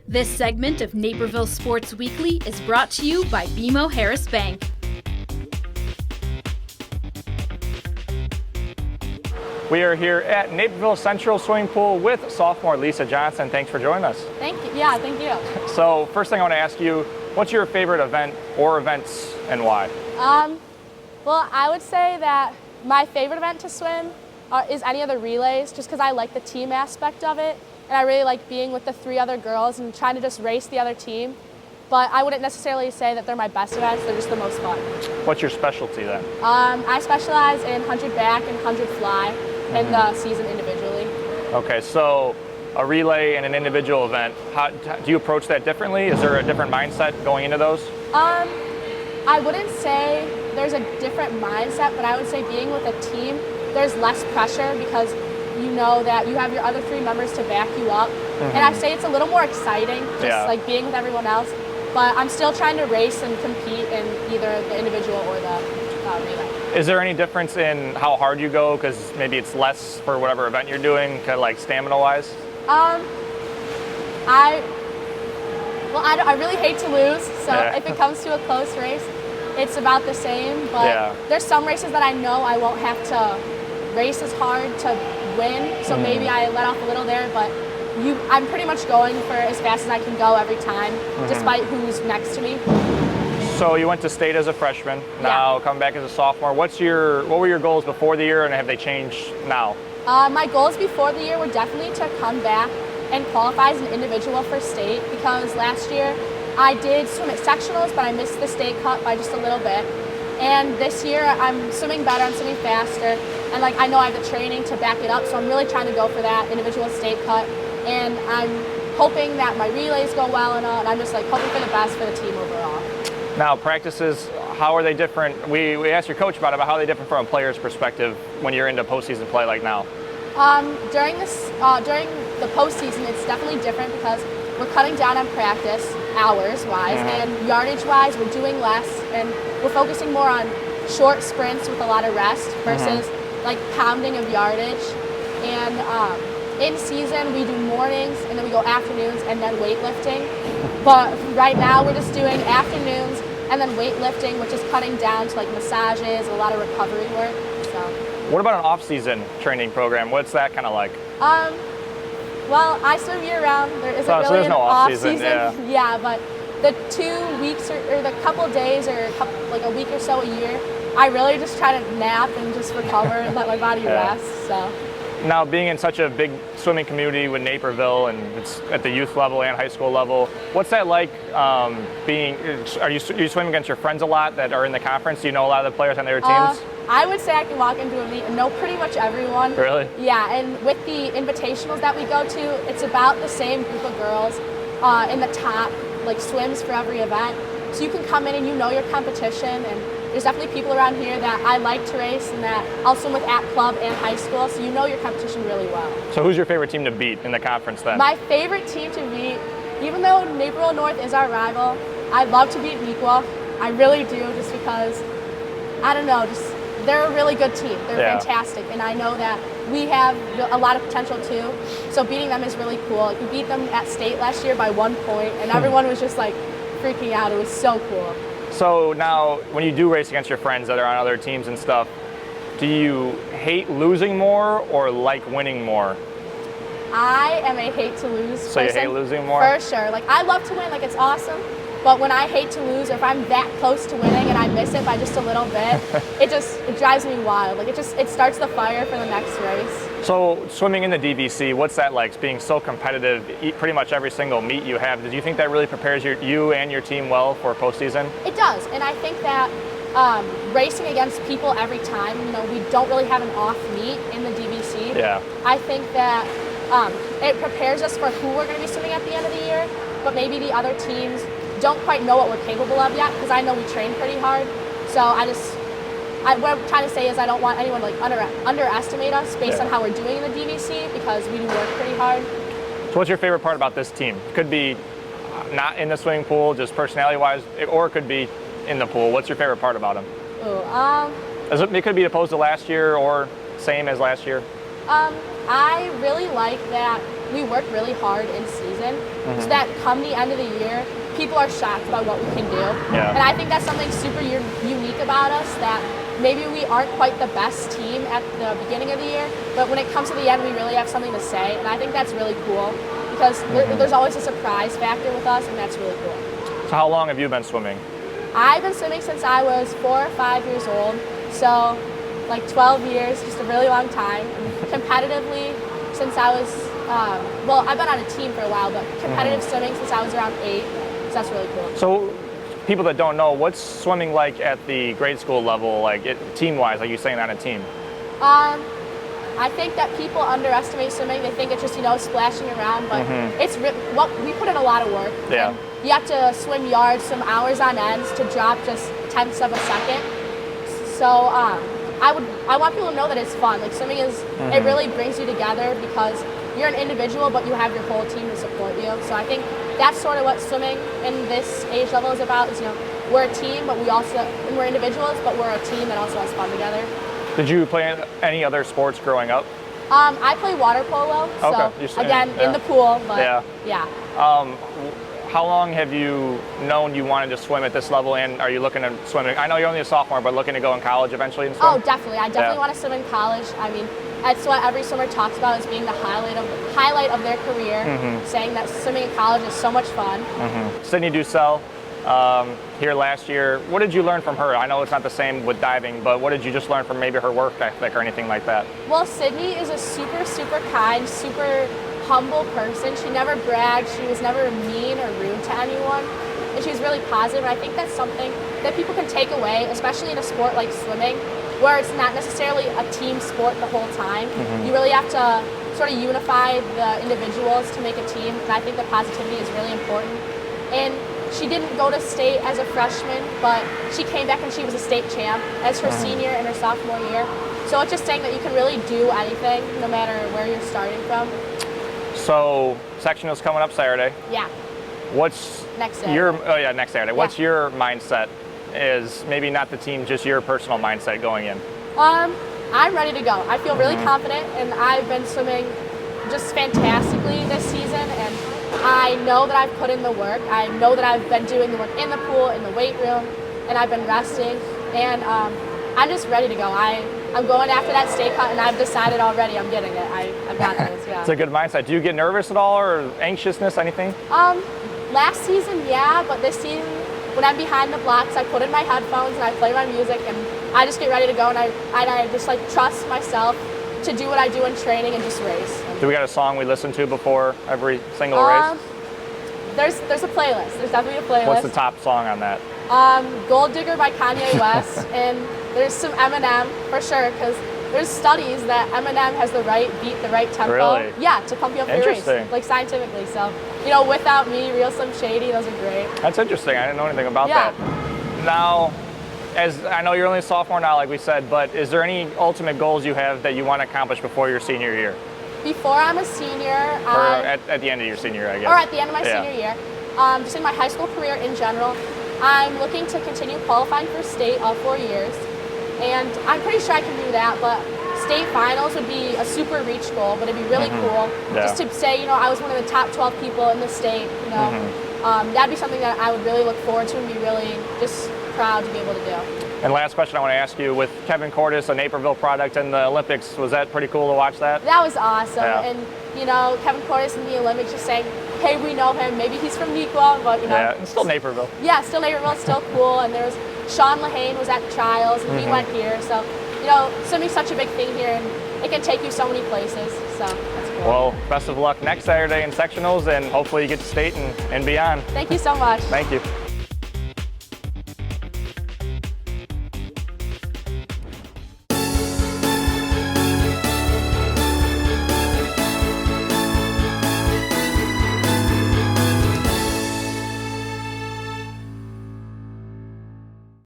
This segment of Naperville Sports Weekly is brought to you by BMO Harris Bank. We are here at Naperville Central swimming pool with sophomore Lisa Johnson. Thanks for joining us. Thank you. Yeah, thank you. So first thing I want to ask you, what's your favorite event or events and why? Well, I would say that my favorite event to swim is any of the relays, just because I like the team aspect of it. And I really like being with the three other girls and trying to just race the other team. But I wouldn't necessarily say that they're my best events, they're just the most fun. What's your specialty then? I specialize in 100 back and 100 fly in the season individually. Okay, so a relay and an individual event, how do you approach that differently? Is there a different mindset going into those? I wouldn't say there's a different mindset, but I would say being with a team, there's less pressure because you know that you have your other three members to back you up. And I say it's a little more exciting, just like being with everyone else. But I'm still trying to race and compete in either the individual or the relay. Is there any difference in how hard you go? Because maybe it's less for whatever event you're doing, kind of like stamina-wise? I really hate to lose, so if it comes to a close race, it's about the same. But there's some races that I know I won't have to race as hard to win, so maybe I let off a little there, but I'm pretty much going for as fast as I can go every time, despite who's next to me. So you went to state as a freshman, now coming back as a sophomore. What were your goals before the year, and have they changed now? My goals before the year were definitely to come back and qualify as an individual for state, because last year I did swim at sectionals, but I missed the state cut by just a little bit. And this year I'm swimming better, I'm swimming faster, and I know I have the training to back it up, so I'm really trying to go for that individual state cut. And I'm hoping that my relays go well and all, and I'm just hoping for the best for the team overall. Now practices, how are they different? We asked your coach about it, but how are they different from a player's perspective when you're into postseason play like now? During the postseason, it's definitely different because we're cutting down on practice hours-wise, and yardage-wise, we're doing less, and we're focusing more on short sprints with a lot of rest versus pounding of yardage. And in season, we do mornings, and then we go afternoons, and then weightlifting. But right now, we're just doing afternoons and then weightlifting, which is cutting down to massages, a lot of recovery work. So. What about an off-season training program? What's that kind of like? Well, I swim year-round. There isn't really there's an no off-season. Yeah, but the 2 weeks or the couple days or a week or so a year, I really just try to nap and just recover and let my body rest. So. Now, being in such a big swimming community with Naperville, and it's at the youth level and high school level, what's that like are you swimming against your friends a lot that are in the conference? Do you know a lot of the players on their teams? I would say I can walk into a meet and know pretty much everyone. Really? Yeah, and with the invitationals that we go to, it's about the same group of girls in the top swims for every event. So you can come in and you know your competition, and there's definitely people around here that I like to race and that I'll swim with at club and high school, so you know your competition really well. So who's your favorite team to beat in the conference then? My favorite team to beat, even though Naperville North is our rival, I'd love to beat Nequa. I really do, just because, I don't know, they're a really good team. They're fantastic, and I know that we have a lot of potential too, so beating them is really cool. We beat them at state last year by 1 point, and everyone was just freaking out. It was so cool. So now, when you do race against your friends that are on other teams and stuff, do you hate losing more or like winning more? I am a hate to lose person. So you hate losing more? For sure. I love to win, it's awesome. But when I hate to lose, or if I'm that close to winning and I miss it by just a little bit, it drives me wild. It starts the fire for the next race. So swimming in the DVC, what's that like, being so competitive pretty much every single meet you have? Do you think that really prepares you and your team well for postseason? It does, and I think that racing against people every time, we don't really have an off meet in the DVC. Yeah. I think that it prepares us for who we're going to be swimming at the end of the year, but maybe the other teams don't quite know what we're capable of yet, because I know we train pretty hard. So what I'm trying to say is I don't want anyone to underestimate us based on how we're doing in the DVC, because we do work pretty hard. So what's your favorite part about this team? It could be not in the swimming pool, just personality-wise, or it could be in the pool. What's your favorite part about them? It could be opposed to last year or same as last year. I really like that we work really hard in season, so that come the end of the year, people are shocked about what we can do. Yeah. And I think that's something super unique about us, that maybe we aren't quite the best team at the beginning of the year, but when it comes to the end, we really have something to say. And I think that's really cool because there's always a surprise factor with us, and that's really cool. So how long have you been swimming? I've been swimming since I was 4 or 5 years old, so like 12 years, just a really long time. And competitively, since I was, I've been on a team for a while, but competitive swimming since I was around 8, so that's really cool. So people that don't know, what's swimming like at the grade school level, like team-wise, like you saying on a team? I think that people underestimate swimming. They think it's just, splashing around, but it's we put in a lot of work. Yeah. And you have to swim yards, swim hours on ends to drop just tenths of a second. So I want people to know that it's fun. Like swimming is, it really brings you together because you're an individual, but you have your whole team to support you. So I think that's sort of what swimming in this age level is about. Is we're a team, but we're individuals, but we're a team that also has fun together. Did you play any other sports growing up? I play water polo. Okay. So again, in the pool, but yeah. How long have you known you wanted to swim at this level, and are you looking to swim? I know you're only a sophomore, but looking to go in college eventually and swim? Oh, definitely. I definitely want to swim in college. I mean, that's what every swimmer talks about as being the highlight of their career, saying that swimming in college is so much fun. Sydney Dussel, here last year. What did you learn from her? I know it's not the same with diving, but what did you just learn from maybe her work ethic or anything like that? Well, Sydney is a super, super kind, super humble person. She never bragged. She was never mean or rude to anyone. And she was really positive. And I think that's something that people can take away, especially in a sport like swimming, where it's not necessarily a team sport the whole time. You really have to sort of unify the individuals to make a team. And I think that positivity is really important. And she didn't go to state as a freshman, but she came back and she was a state champ as her senior and her sophomore year. So it's just saying that you can really do anything, no matter where you're starting from. So sectionals coming up Saturday. Yeah. What's next Saturday? Next Saturday. Yeah. What's your mindset? Is maybe not the team, just your personal mindset going in? I'm ready to go. I feel really confident, and I've been swimming just fantastically this season, and I know that I've put in the work. I know that I've been doing the work in the pool, in the weight room, and I've been resting, and I'm just ready to go. I'm going after that state cut, and I've decided already I'm getting it. I've got this, yeah. It's a good mindset. Do you get nervous at all, or anxiousness, anything? Last season, yeah, but this season, when I'm behind the blocks, I put in my headphones and I play my music, and I just get ready to go, and I just like trust myself to do what I do in training and just race. Do we got a song we listen to before every single race? There's a playlist. There's definitely a playlist. What's the top song on that? Gold Digger by Kanye West, and there's some Eminem for sure, because there's studies that Eminem has the right beat, the right tempo. Really? Yeah, to pump you up for your race, Interesting. like scientifically. So, Without Me, Real Slim Shady, those are great. That's interesting. I didn't know anything about that. Now, as I know you're only a sophomore now, like we said, but is there any ultimate goals you have that you want to accomplish before your senior year? Before I'm a senior, or at the end of your senior year, I guess. Or at the end of my senior year, just in my high school career in general, I'm looking to continue qualifying for state all 4 years, and I'm pretty sure I can do that, but state finals would be a super reach goal, but it'd be really cool just to say, I was one of the top 12 people in the state, that'd be something that I would really look forward to and be really just proud to be able to do. And last question I want to ask you, with Kevin Cordes, a Naperville product in the Olympics, was that pretty cool to watch that? That was awesome, Yeah. and Kevin Cordes in the Olympics just saying, hey, we know him, maybe he's from Nequa, but Yeah, it's still Naperville. Yeah, still Naperville, it's still cool, and there was Sean Lahane was at the trials, and he went here, so, swimming's such a big thing here, and it can take you so many places, so that's cool. Well, best of luck next Saturday in sectionals, and hopefully you get to state and beyond. Thank you so much. Thank you.